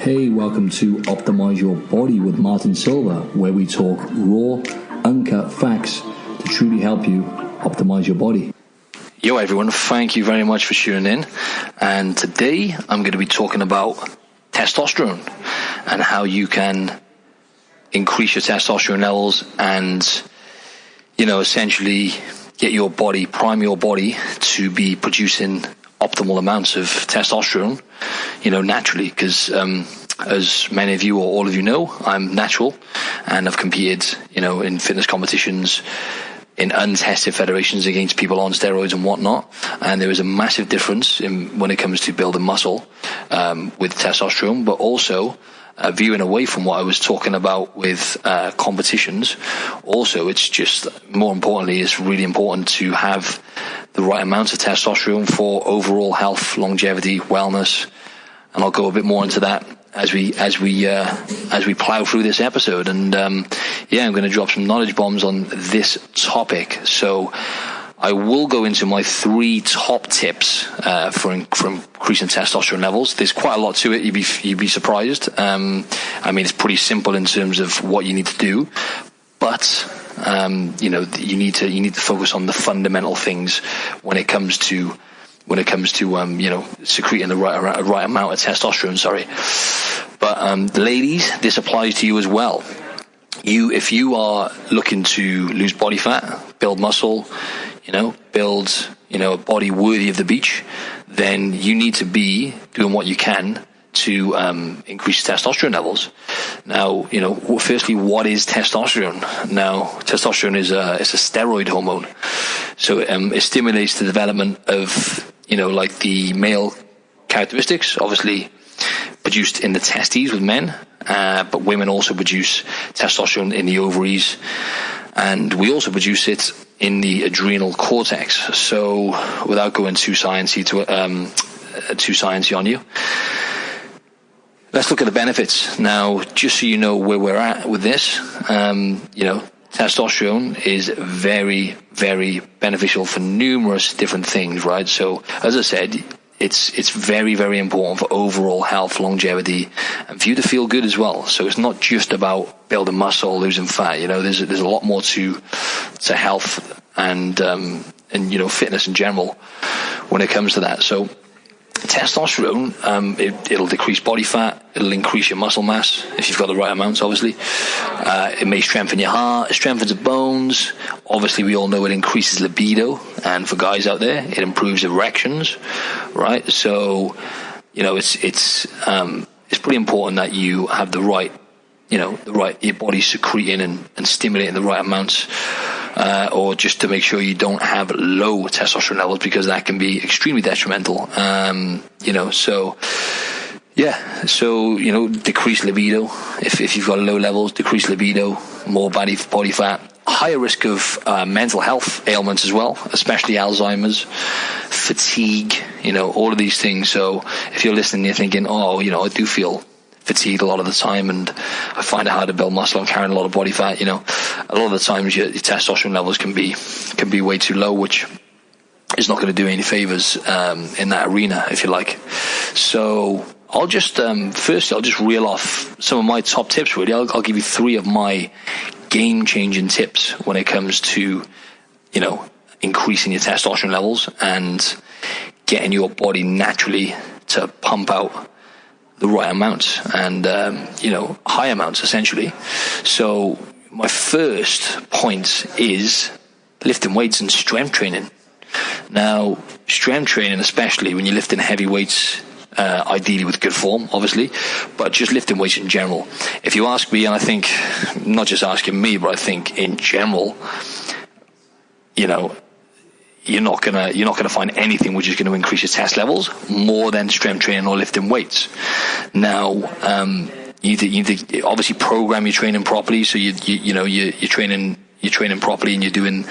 Hey, welcome to Optimize Your Body with Martin Silva, where we talk raw, uncut facts to truly help you optimize your body. Yo everyone, thank you very much for tuning in. And today I'm going to be talking about testosterone and how you can increase your testosterone levels and, essentially get your body, prime your body to be producing optimal amounts of testosterone, naturally, because as many of you or all of you know, I'm natural and I've competed, in fitness competitions in untested federations against people on steroids and whatnot, and there is a massive difference when it comes to building muscle with testosterone, but also veering away from what I was talking about with competitions. Also, it's just, more importantly, it's really important to have the right amount of testosterone for overall health, longevity, wellness, and I'll go a bit more into that as we plow through this episode. And I'm going to drop some knowledge bombs on this topic. So I will go into my 3 top tips for increasing testosterone levels. There's quite a lot to it. You'd be surprised. It's pretty simple in terms of what you need to do, but you need to focus on the fundamental things when it comes to secreting the right amount of testosterone. But ladies, this applies to you as well. If you are looking to lose body fat, build muscle, build a body worthy of the beach, then you need to be doing what you can to increase testosterone levels. Now, firstly, what is testosterone? Now, testosterone is a steroid hormone, so it stimulates the development of like the male characteristics, obviously produced in the testes with men, but women also produce testosterone in the ovaries, and we also produce it in the adrenal cortex. So without going too sciencey on you, let's look at the benefits. Now, just so you know where we're at with this, testosterone is very, very beneficial for numerous different things, right? So, as I said, it's very, very important for overall health, longevity, and for you to feel good as well. So it's not just about building muscle, losing fat. There's a lot more to health and fitness in general when it comes to that. So testosterone, it'll decrease body fat, it'll increase your muscle mass if you've got the right amounts, obviously. It may strengthen your heart, it strengthens the bones. Obviously, we all know it increases libido, and for guys out there, it improves erections, right? So, it's pretty important that you have the right, your body secreting and stimulating the right amounts. Or just to make sure you don't have low testosterone levels, because that can be extremely detrimental. Decrease libido. If you've got low levels, decrease libido, more body fat, higher risk of mental health ailments as well, especially Alzheimer's, fatigue, all of these things. So if you're listening, you're thinking, I do feel fatigued a lot of the time, and I find it hard to build muscle. I'm carrying a lot of body fat. A lot of the times your testosterone levels can be way too low, which is not going to do any favors in that arena, if you like. So I'll just firstly, I'll just reel off some of my top tips. Really, I'll give you 3 of my game-changing tips when it comes to increasing your testosterone levels and getting your body naturally to pump out the right amounts and, high amounts, essentially. So my first point is lifting weights and strength training. Now, strength training, especially when you're lifting heavy weights, ideally with good form, obviously, but just lifting weights in general. If you ask me, and I think, not just asking me, but I think in general, you're not gonna find anything which is going to increase your test levels more than strength training or lifting weights. Now, you need to obviously program your training properly. So you're training properly, and you're doing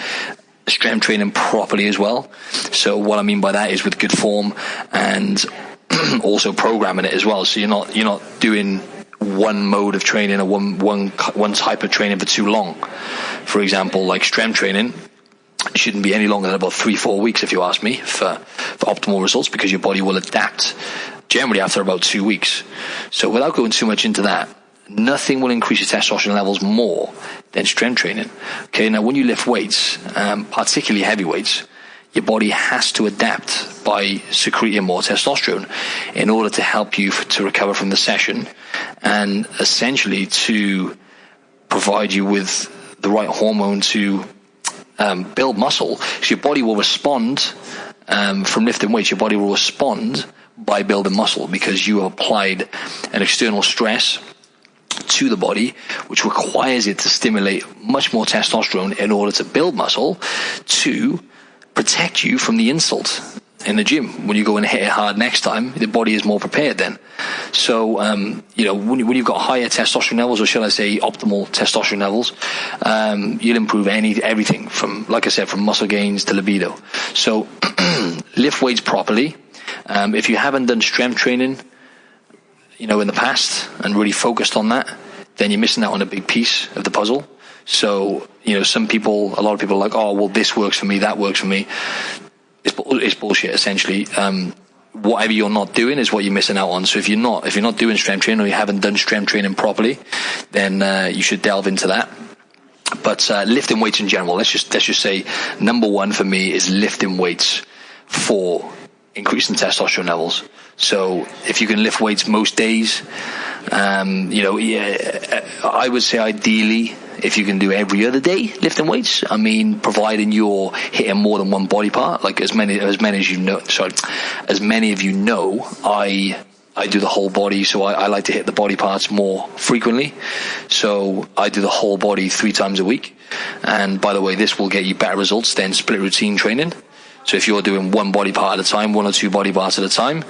strength training properly as well. So what I mean by that is with good form and also programming it as well. So you're not doing one mode of training or one type of training for too long. For example, like strength training, it shouldn't be any longer than about 3-4 weeks, if you ask me, for optimal results, because your body will adapt generally after about 2 weeks. So without going too much into that, nothing will increase your testosterone levels more than strength training. Okay, now when you lift weights, particularly heavy weights, your body has to adapt by secreting more testosterone in order to help you to recover from the session and essentially to provide you with the right hormone to build muscle. So your body will respond from lifting weights. Your body will respond by building muscle because you have applied an external stress to the body, which requires it to stimulate much more testosterone in order to build muscle to protect you from the insult in the gym. When you go and hit it hard next time, the body is more prepared then. So, when you've got higher testosterone levels, or shall I say optimal testosterone levels, you'll improve everything from, like I said, from muscle gains to libido. So lift weights properly. If you haven't done strength training, in the past and really focused on that, then you're missing out on a big piece of the puzzle. So, a lot of people are like, oh, well, this works for me, that works for me. It's bullshit, essentially. Whatever you're not doing is what you're missing out on. So if you're not doing strength training, or you haven't done strength training properly, then you should delve into that. But lifting weights in general, let's just say number one for me is lifting weights for increasing testosterone levels. So if you can lift weights most days, I would say ideally if you can do every other day lifting weights. I mean, providing you're hitting more than one body part, like as many of you know, I do the whole body, so I like to hit the body parts more frequently. So I do the whole body 3 times a week. And by the way, this will get you better results than split routine training. So if you're doing one body part at a time, 1 or 2 body parts at a time,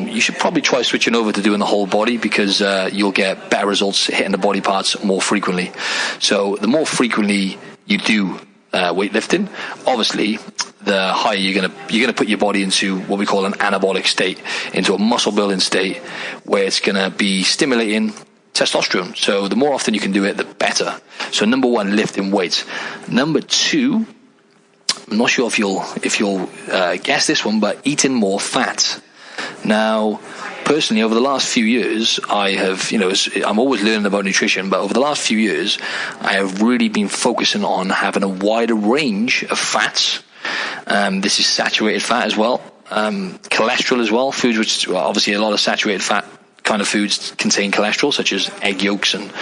you should probably try switching over to doing the whole body because you'll get better results hitting the body parts more frequently. So the more frequently you do weightlifting, obviously the higher you're gonna put your body into what we call an anabolic state, into a muscle building state where it's gonna be stimulating testosterone. So the more often you can do it, the better. So number one, lifting weights. Number 2, I'm not sure if you'll guess this one, but eating more fat. Now, personally, over the last few years, I have, I'm always learning about nutrition, but over the last few years, I have really been focusing on having a wider range of fats. This is saturated fat as well, cholesterol as well, foods which, obviously a lot of saturated fat kind of foods contain cholesterol, such as egg yolks and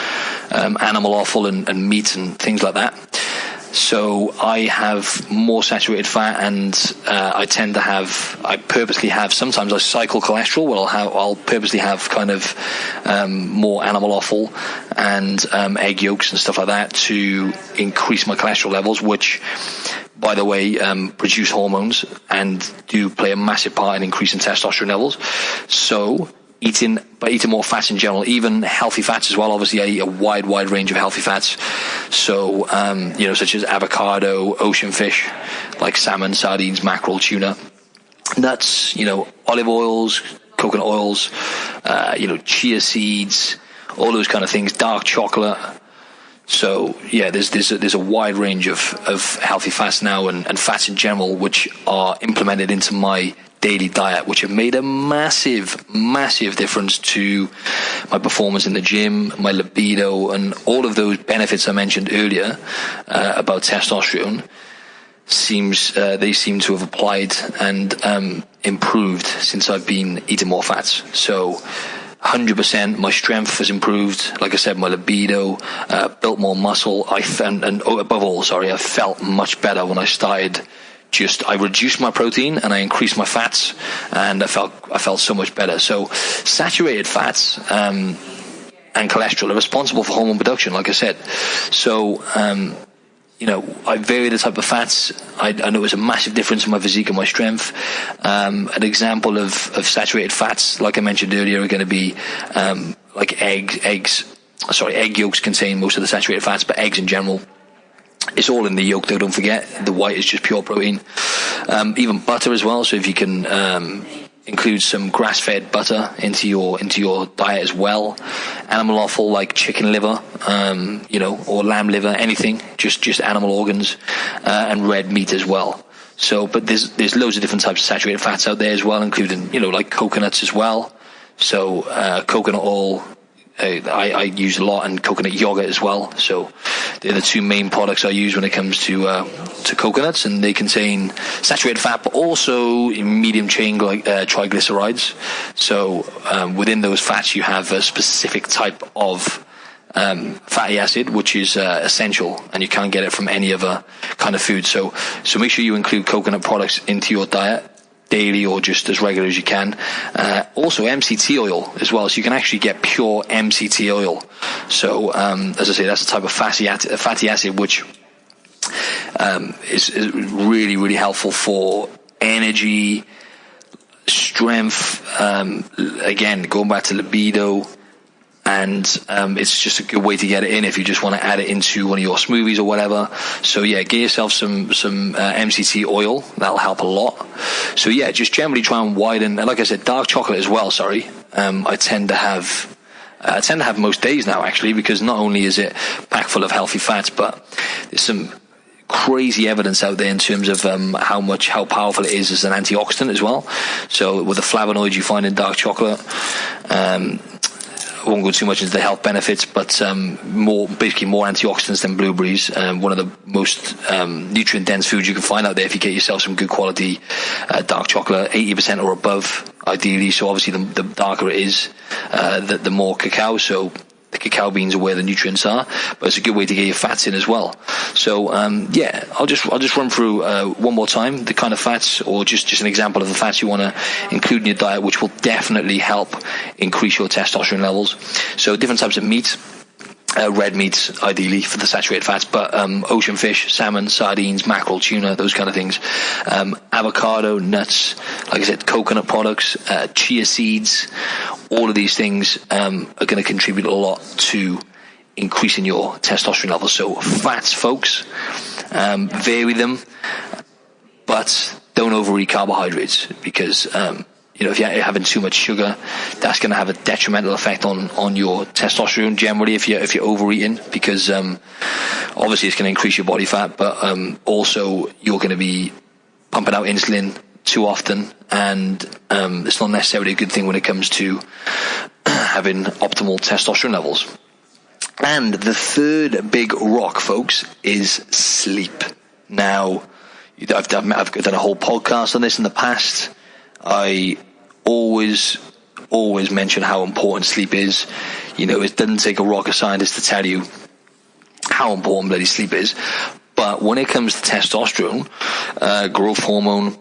animal offal and meat and things like that. So I have more saturated fat, and I purposely have, sometimes I cycle cholesterol, where I'll purposely have kind of more animal offal and egg yolks and stuff like that to increase my cholesterol levels, which, by the way, produce hormones and do play a massive part in increasing testosterone levels. So eating more fats in general, even healthy fats as well. Obviously, I eat a wide range of healthy fats. So, such as avocado, ocean fish, like salmon, sardines, mackerel, tuna, nuts, olive oils, coconut oils, chia seeds, all those kind of things, dark chocolate. So, yeah, there's a wide range of healthy fats now and fats in general, which are implemented into my daily diet, which have made a massive difference to my performance in the gym, my libido, and all of those benefits I mentioned earlier about testosterone. They seem to have applied and improved since I've been eating more fats. So 100%, my strength has improved. Like I said, my libido, built more muscle. Above all, I felt much better when I started. I reduced my protein and I increased my fats, and I felt so much better. So saturated fats and cholesterol are responsible for hormone production, like I said. So I vary the type of fats. I notice a massive difference in my physique and my strength. An example of saturated fats, like I mentioned earlier, are going to be like egg yolks contain most of the saturated fats, but eggs in general. It's all in the yolk, though, don't forget. The white is just pure protein. Even butter as well. So if you can include some grass-fed butter into your diet as well. Animal offal like chicken liver, or lamb liver, anything, just animal organs, and red meat as well. So, but there's loads of different types of saturated fats out there as well, including, like coconuts as well. So, coconut oil, I use a lot, and coconut yogurt as well. So they're the two main products I use when it comes to coconuts, and they contain saturated fat, but also medium chain triglycerides. So within those fats, you have a specific type of fatty acid, which is essential, and you can't get it from any other kind of food. So make sure you include coconut products into your diet daily, or just as regular as you can. Also MCT oil as well, so you can actually get pure MCT oil. So as I say, that's a type of fatty acid which is really, really helpful for energy, strength, again, going back to libido. And it's just a good way to get it in if you just want to add it into one of your smoothies or whatever. So yeah, get yourself some MCT oil. That'll help a lot. So yeah, just generally try and widen. And like I said, dark chocolate as well. I tend to have most days now, actually, because not only is it packed full of healthy fats, but there's some crazy evidence out there in terms of how powerful it is as an antioxidant as well. So with the flavonoids you find in dark chocolate, I won't go too much into the health benefits, but more antioxidants than blueberries. One of the most nutrient-dense foods you can find out there if you get yourself some good quality dark chocolate, 80% or above, ideally. So obviously the darker it is, the more cacao. So the cacao beans are where the nutrients are, but it's a good way to get your fats in as well. So I'll just run through one more time the kind of fats, or just an example of the fats you want to include in your diet, which will definitely help increase your testosterone levels. So different types of meat. Red meats, ideally, for the saturated fats, but ocean fish, salmon, sardines, mackerel, tuna, those kind of things. Avocado, nuts, like I said, coconut products, chia seeds, all of these things are going to contribute a lot to increasing your testosterone levels. So fats, folks, vary them, but don't overeat carbohydrates, because if you're having too much sugar, that's going to have a detrimental effect on your testosterone generally if you're overeating, because obviously it's going to increase your body fat, but also you're going to be pumping out insulin too often, and it's not necessarily a good thing when it comes to having optimal testosterone levels. And the third big rock, folks, is sleep. Now, I've done a whole podcast on this in the past. I always mention how important sleep is. It doesn't take a rocket scientist to tell you how important bloody sleep is. But when it comes to testosterone, growth hormone,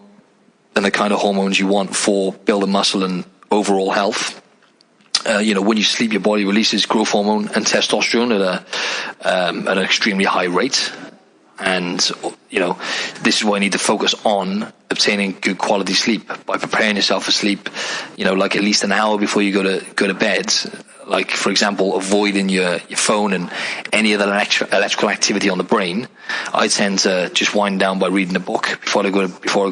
and the kind of hormones you want for building muscle and overall health, when you sleep, your body releases growth hormone and testosterone at an extremely high rate. And, this is why you need to focus on obtaining good quality sleep by preparing yourself for sleep, like at least an hour before you go to bed. Like, for example, avoiding your phone and any other electrical activity on the brain. I tend to just wind down by reading a book before I go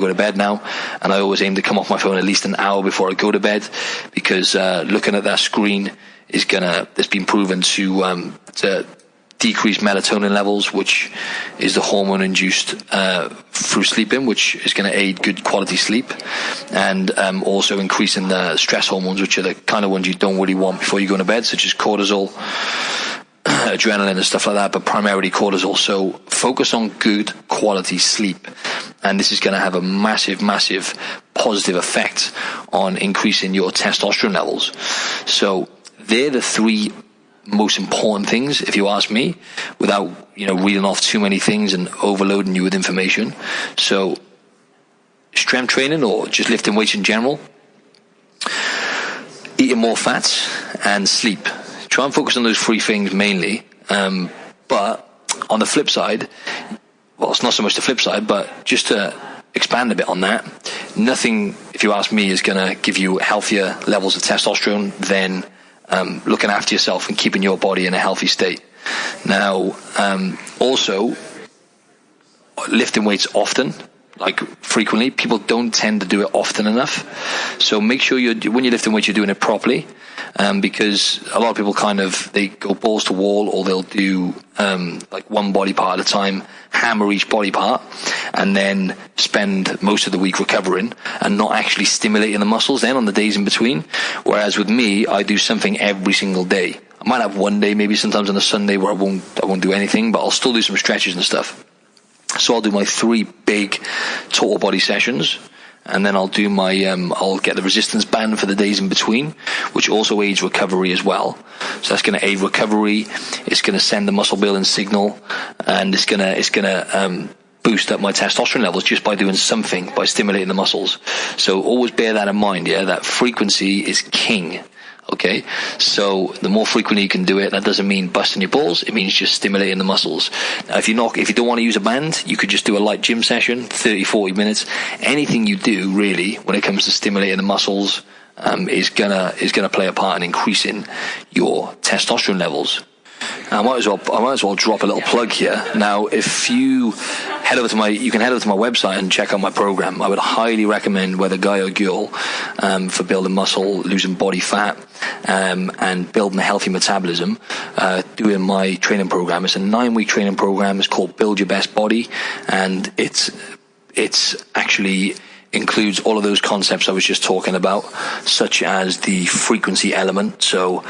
to bed now. And I always aim to come off my phone at least an hour before I go to bed, because looking at that screen it's been proven to decrease melatonin levels, which is the hormone induced through sleeping, which is going to aid good quality sleep, and also increasing the stress hormones, which are the kind of ones you don't really want before you go to bed, such as cortisol, adrenaline and stuff like that, but primarily cortisol. So focus on good quality sleep, and this is going to have a massive positive effect on increasing your testosterone levels. So they're the three most important things, if you ask me, without reading off too many things and overloading you with information. So strength training, or just lifting weights in general, eating more fats, and sleep. Try and focus on those three things mainly. But on the flip side, well, it's not so much the flip side, but just to expand a bit on that, nothing, if you ask me, is going to give you healthier levels of testosterone than looking after yourself and keeping your body in a healthy state. Now, also, lifting weights often, like frequently. People don't tend to do it often enough. So make sure when you're lifting weights, you're doing it properly. Because a lot of people they go balls to wall, or they'll do like one body part at a time, hammer each body part, and then spend most of the week recovering and not actually stimulating the muscles then on the days in between. Whereas with me, I do something every single day. I might have one day, maybe sometimes on a Sunday, where I won't do anything, but I'll still do some stretches and stuff. So I'll do my 3 big total body sessions, and then I'll do I'll get the resistance band for the days in between, which also aids recovery as well. So that's going to aid recovery. It's going to send the muscle building signal, and it's going to boost up my testosterone levels just by doing something, by stimulating the muscles. So always bear that in mind, yeah, that frequency is king. Okay, so the more frequently you can do it, that doesn't mean busting your balls. It means just stimulating the muscles. Now, if you don't want to use a band, you could just do a light gym session, 30, 40 minutes. Anything you do, really, when it comes to stimulating the muscles, is gonna play a part in increasing your testosterone levels. I might as well drop a little plug here. Now, if you head over to my website and check out my program. I would highly recommend, whether guy or girl, for building muscle, losing body fat, and building a healthy metabolism, doing my training program. It's a 9-week training program. It's called Build Your Best Body, and it's actually includes all of those concepts I was just talking about, such as the frequency element. So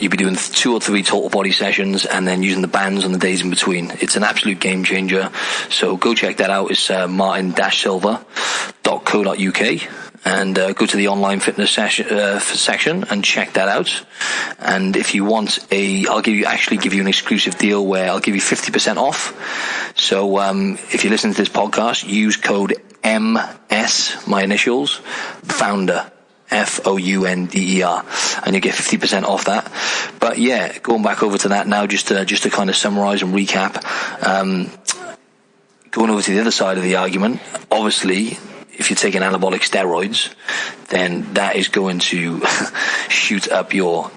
you'll be doing 2 or 3 total body sessions and then using the bands on the days in between. It's an absolute game changer. So go check that out. It's martin-silva.co.uk, and go to the online fitness section and check that out. And if you want I'll give you an exclusive deal where I'll give you 50% off. So if you listen to this podcast, use code MS, my initials, founder, FOUNDER, and you get 50% off that. But yeah, going back over to that now, just to kind of summarize and recap, going over to the other side of the argument, obviously, if you're taking anabolic steroids, then that is going to shoot up your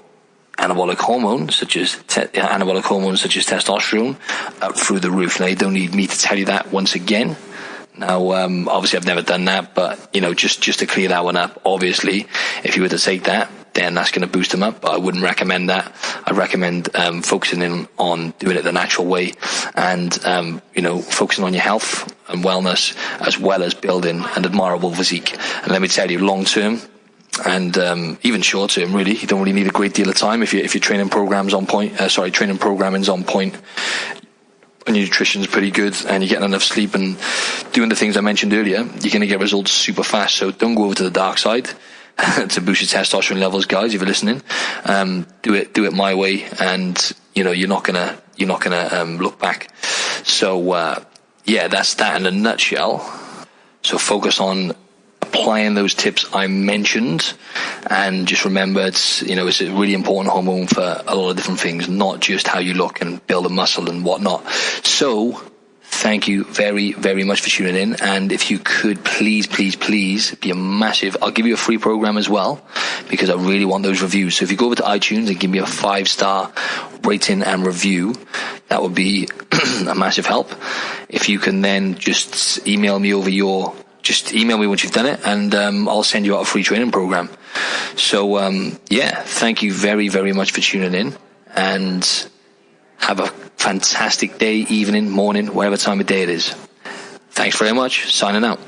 anabolic hormones, such as testosterone, up through the roof. Now, you don't need me to tell you that once again. Now, obviously, I've never done that, but just to clear that one up, obviously, if you were to take that, then that's going to boost them up. But I wouldn't recommend that. I'd recommend focusing in on doing it the natural way, and focusing on your health and wellness, as well as building an admirable physique. And let me tell you, long term, and even short term, really, you don't really need a great deal of time if your training programming's on point. And your nutrition's pretty good, and you're getting enough sleep and doing the things I mentioned earlier, you're going to get results super fast. So don't go over to the dark side to boost your testosterone levels, guys. If you're listening, do it my way, and you're not gonna look back. So that's that in a nutshell. So focus on applying those tips I mentioned, and just remember, it's a really important hormone for a lot of different things, not just how you look and build a muscle and whatnot. So thank you very, very much for tuning in, and if you could please be a massive, I'll give you a free program as well, because I really want those reviews. So if you go over to iTunes and give me a 5-star rating and review, that would be a massive help. If you can then just email me once you've done it, and I'll send you out a free training program. So thank you very, very much for tuning in, and have a fantastic day, evening, morning, whatever time of day it is. Thanks very much. Signing out.